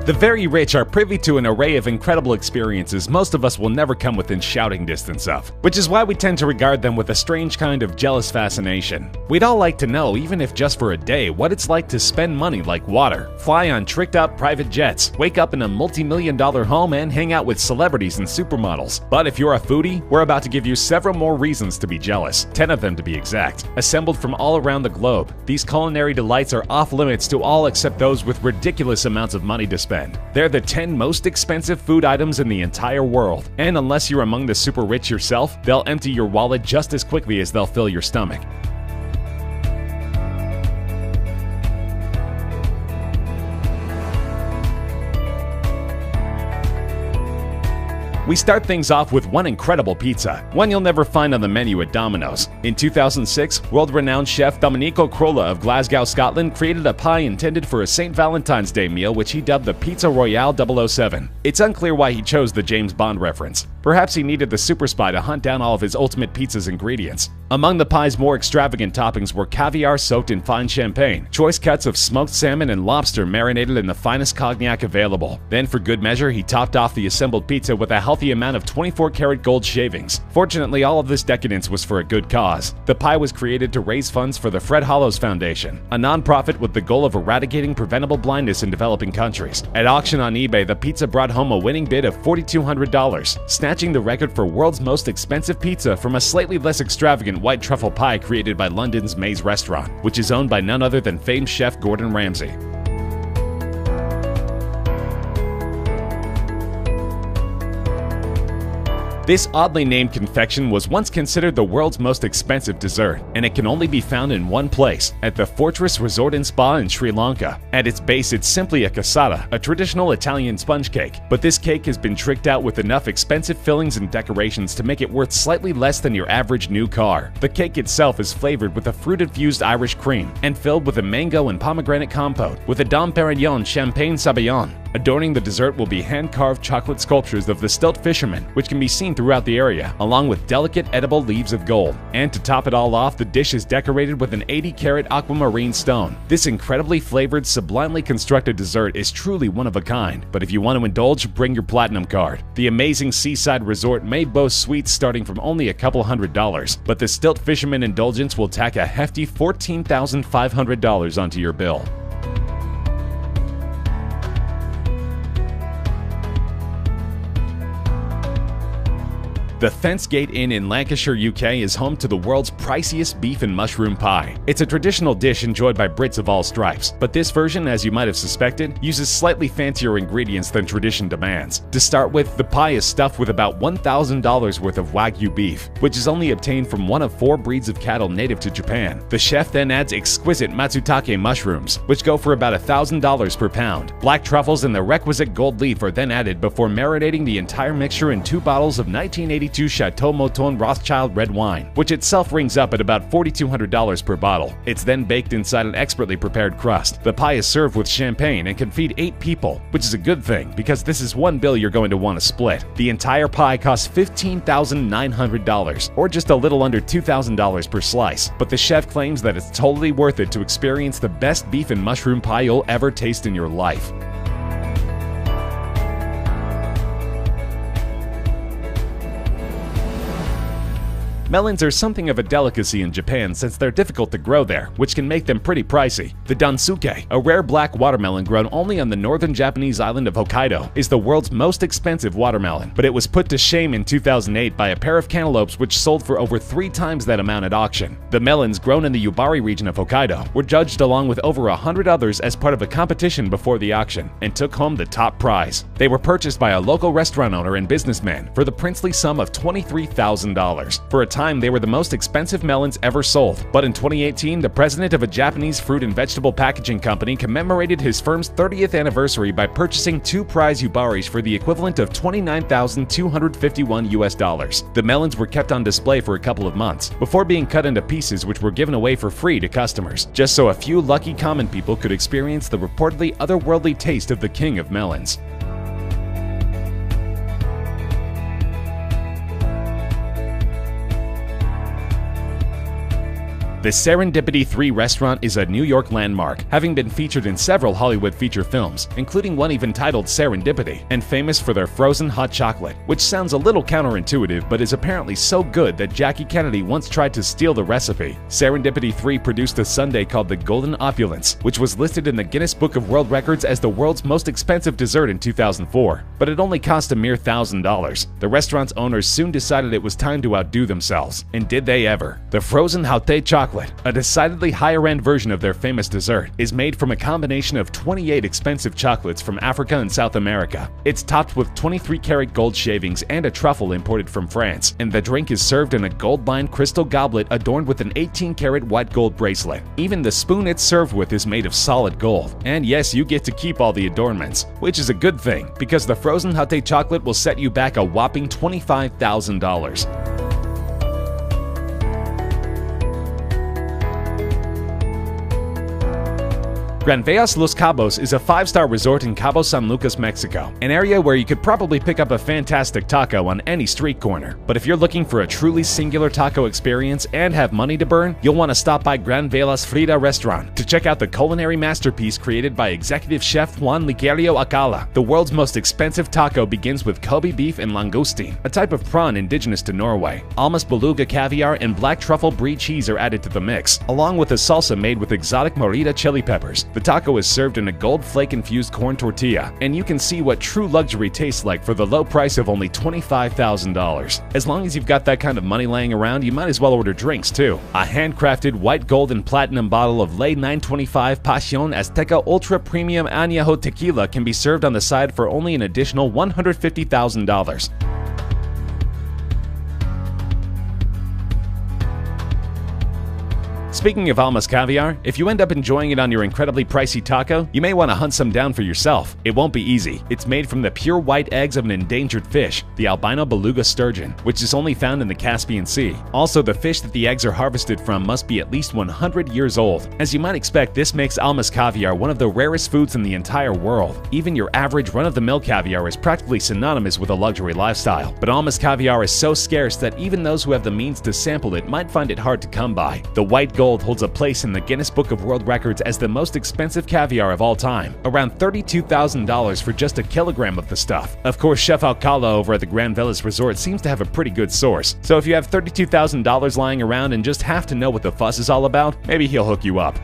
The very rich are privy to an array of incredible experiences most of us will never come within shouting distance of, which is why we tend to regard them with a strange kind of jealous fascination. We'd all like to know, even if just for a day, what it's like to spend money like water, fly on tricked-out private jets, wake up in a multi-million-dollar home, and hang out with celebrities and supermodels. But if you're a foodie, we're about to give you several more reasons to be jealous, 10 of them to be exact. Assembled from all around the globe, these culinary delights are off-limits to all except those with ridiculous amounts of money to spend. They're the 10 most expensive food items in the entire world, and unless you're among the super rich yourself, they'll empty your wallet just as quickly as they'll fill your stomach. We start things off with one incredible pizza, one you'll never find on the menu at Domino's. In 2006, world-renowned chef Domenico Crolla of Glasgow, Scotland created a pie intended for a St. Valentine's Day meal which he dubbed the Pizza Royale 007. It's unclear why he chose the James Bond reference. Perhaps he needed the super spy to hunt down all of his ultimate pizza's ingredients. Among the pie's more extravagant toppings were caviar soaked in fine champagne, choice cuts of smoked salmon and lobster marinated in the finest cognac available. Then for good measure, he topped off the assembled pizza with a healthy amount of 24-karat gold shavings. Fortunately, all of this decadence was for a good cause. The pie was created to raise funds for the Fred Hollows Foundation, a non-profit with the goal of eradicating preventable blindness in developing countries. At auction on eBay, the pizza brought home a winning bid of $4,200, snatching the record for world's most expensive pizza from a slightly less extravagant white truffle pie created by London's Maze restaurant, which is owned by none other than famed chef Gordon Ramsay. This oddly named confection was once considered the world's most expensive dessert, and it can only be found in one place, at the Fortress Resort and Spa in Sri Lanka. At its base, it's simply a cassata, a traditional Italian sponge cake, but this cake has been tricked out with enough expensive fillings and decorations to make it worth slightly less than your average new car. The cake itself is flavored with a fruit-infused Irish cream, and filled with a mango and pomegranate compote, with a Dom Perignon Champagne Sabayon. Adorning the dessert will be hand-carved chocolate sculptures of the stilt fishermen, which can be seen throughout the area, along with delicate edible leaves of gold. And to top it all off, the dish is decorated with an 80-karat aquamarine stone. This incredibly flavored, sublimely constructed dessert is truly one of a kind, but if you want to indulge, bring your platinum card. The amazing seaside resort may boast sweets starting from only a couple $100, but the stilt fisherman indulgence will tack a hefty $14,500 onto your bill. The Fence Gate Inn in Lancashire, UK is home to the world's priciest beef and mushroom pie. It's a traditional dish enjoyed by Brits of all stripes, but this version, as you might have suspected, uses slightly fancier ingredients than tradition demands. To start with, the pie is stuffed with about $1,000 worth of Wagyu beef, which is only obtained from one of 4 breeds of cattle native to Japan. The chef then adds exquisite matsutake mushrooms, which go for about $1,000 per pound. Black truffles and the requisite gold leaf are then added before marinating the entire mixture in 2 bottles of 1982 Chateau Mouton Rothschild red wine, which itself rings up at about $4,200 per bottle. It's then baked inside an expertly prepared crust. The pie is served with champagne and can feed 8 people, which is a good thing because this is one bill you're going to want to split. The entire pie costs $15,900, or just a little under $2,000 per slice, but the chef claims that it's totally worth it to experience the best beef and mushroom pie you'll ever taste in your life. Melons are something of a delicacy in Japan since they're difficult to grow there, which can make them pretty pricey. The dansuke, a rare black watermelon grown only on the northern Japanese island of Hokkaido, is the world's most expensive watermelon, but it was put to shame in 2008 by a pair of cantaloupes which sold for over 3 times that amount at auction. The melons, grown in the Yubari region of Hokkaido, were judged along with over 100 others as part of a competition before the auction, and took home the top prize. They were purchased by a local restaurant owner and businessman for the princely sum of $23,000. For a time, they were the most expensive melons ever sold, but in 2018, the president of a Japanese fruit and vegetable packaging company commemorated his firm's 30th anniversary by purchasing 2 prize Yubaris for the equivalent of $29,251. The melons were kept on display for a couple of months, before being cut into pieces which were given away for free to customers, just so a few lucky common people could experience the reportedly otherworldly taste of the king of melons. The The Serendipity 3 restaurant is a New York landmark, having been featured in several Hollywood feature films, including one even titled Serendipity, and famous for their frozen hot chocolate, which sounds a little counterintuitive but is apparently so good that Jackie Kennedy once tried to steal the recipe. Serendipity 3 produced a sundae called the Golden Opulence, which was listed in the Guinness Book of World Records as the world's most expensive dessert in 2004, but it only cost a mere $1,000. The restaurant's owners soon decided it was time to outdo themselves, and did they ever. The frozen haute chocolate, a decidedly higher-end version of their famous dessert, is made from a combination of 28 expensive chocolates from Africa and South America. It's topped with 23-karat gold shavings and a truffle imported from France, and the drink is served in a gold-lined crystal goblet adorned with an 18-karat white gold bracelet. Even the spoon it's served with is made of solid gold. And yes, you get to keep all the adornments, which is a good thing, because the frozen haute chocolate will set you back a whopping $25,000. Granveas Los Cabos is a 5-star resort in Cabo San Lucas, Mexico, an area where you could probably pick up a fantastic taco on any street corner. But if you're looking for a truly singular taco experience and have money to burn, you'll want to stop by Granvelas Frida restaurant to check out the culinary masterpiece created by executive chef Juan Ligerio Acala. The world's most expensive taco begins with Kobe beef and langoustine, a type of prawn indigenous to Norway. Almas beluga caviar and black truffle brie cheese are added to the mix, along with a salsa made with exotic morita chili peppers. The taco is served in a gold flake-infused corn tortilla, and you can see what true luxury tastes like for the low price of only $25,000. As long as you've got that kind of money laying around, you might as well order drinks too. A handcrafted white, gold, and platinum bottle of Ley 925 Pasión Azteca Ultra Premium Añejo Tequila can be served on the side for only an additional $150,000. Speaking of Almas caviar, if you end up enjoying it on your incredibly pricey taco, you may want to hunt some down for yourself. It won't be easy. It's made from the pure white eggs of an endangered fish, the albino beluga sturgeon, which is only found in the Caspian Sea. Also, the fish that the eggs are harvested from must be at least 100 years old. As you might expect, this makes Almas caviar one of the rarest foods in the entire world. Even your average run-of-the-mill caviar is practically synonymous with a luxury lifestyle. But Almas caviar is so scarce that even those who have the means to sample it might find it hard to come by. The white gold holds a place in the Guinness Book of World Records as the most expensive caviar of all time, around $32,000 for just a kilogram of the stuff. Of course, Chef Alcala over at the Granvelas Resort seems to have a pretty good source, so if you have $32,000 lying around and just have to know what the fuss is all about, maybe he'll hook you up.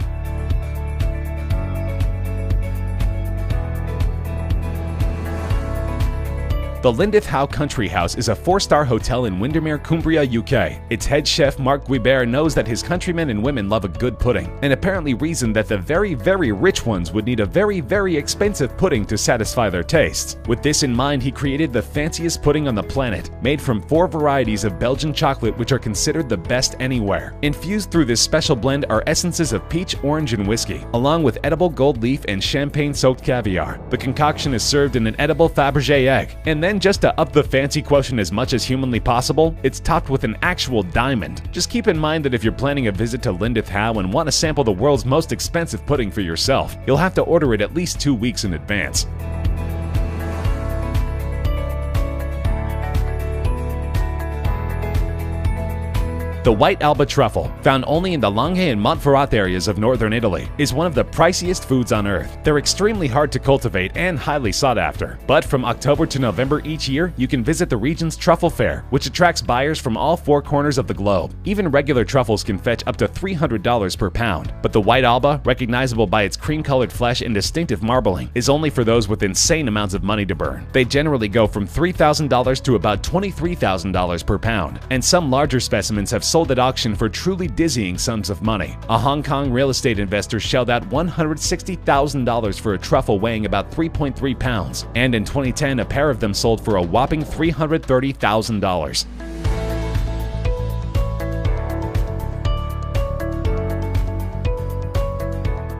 The Lindith Howe Country House is a 4-star hotel in Windermere, Cumbria, UK. Its head chef Mark Guibert knows that his countrymen and women love a good pudding, and apparently reasoned that the very, very rich ones would need a very, very expensive pudding to satisfy their tastes. With this in mind, he created the fanciest pudding on the planet, made from 4 varieties of Belgian chocolate which are considered the best anywhere. Infused through this special blend are essences of peach, orange, and whiskey, along with edible gold leaf and champagne-soaked caviar. The concoction is served in an edible Fabergé egg, and then just to up the fancy quotient as much as humanly possible, it's topped with an actual diamond. Just keep in mind that if you're planning a visit to Lindith Howe and want to sample the world's most expensive pudding for yourself, you'll have to order it at least 2 weeks in advance. The white Alba truffle, found only in the Langhe and Montferrat areas of northern Italy, is one of the priciest foods on earth. They're extremely hard to cultivate and highly sought after. But from October to November each year, you can visit the region's truffle fair, which attracts buyers from all 4 corners of the globe. Even regular truffles can fetch up to $300 per pound. But the white Alba, recognizable by its cream-colored flesh and distinctive marbling, is only for those with insane amounts of money to burn. They generally go from $3,000 to about $23,000 per pound, and some larger specimens have sold at auction for truly dizzying sums of money. A Hong Kong real estate investor shelled out $160,000 for a truffle weighing about 3.3 pounds, and in 2010 a pair of them sold for a whopping $330,000.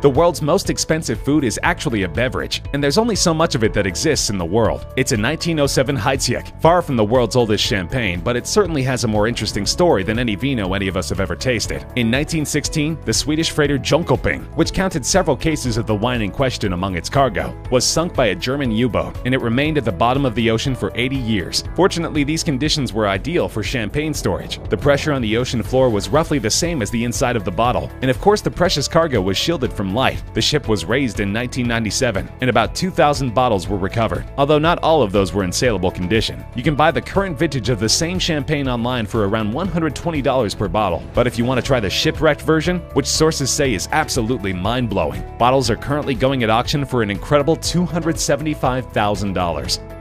The world's most expensive food is actually a beverage, and there's only so much of it that exists in the world. It's a 1907 Heidsieck, far from the world's oldest champagne, but it certainly has a more interesting story than any vino any of us have ever tasted. In 1916, the Swedish freighter Jönköping, which counted several cases of the wine in question among its cargo, was sunk by a German U-boat, and it remained at the bottom of the ocean for 80 years. Fortunately, these conditions were ideal for champagne storage. The pressure on the ocean floor was roughly the same as the inside of the bottle, and of course the precious cargo was shielded from light. The ship was raised in 1997, and about 2,000 bottles were recovered, although not all of those were in saleable condition. You can buy the current vintage of the same champagne online for around $120 per bottle, but if you want to try the shipwrecked version, which sources say is absolutely mind-blowing, bottles are currently going at auction for an incredible $275,000.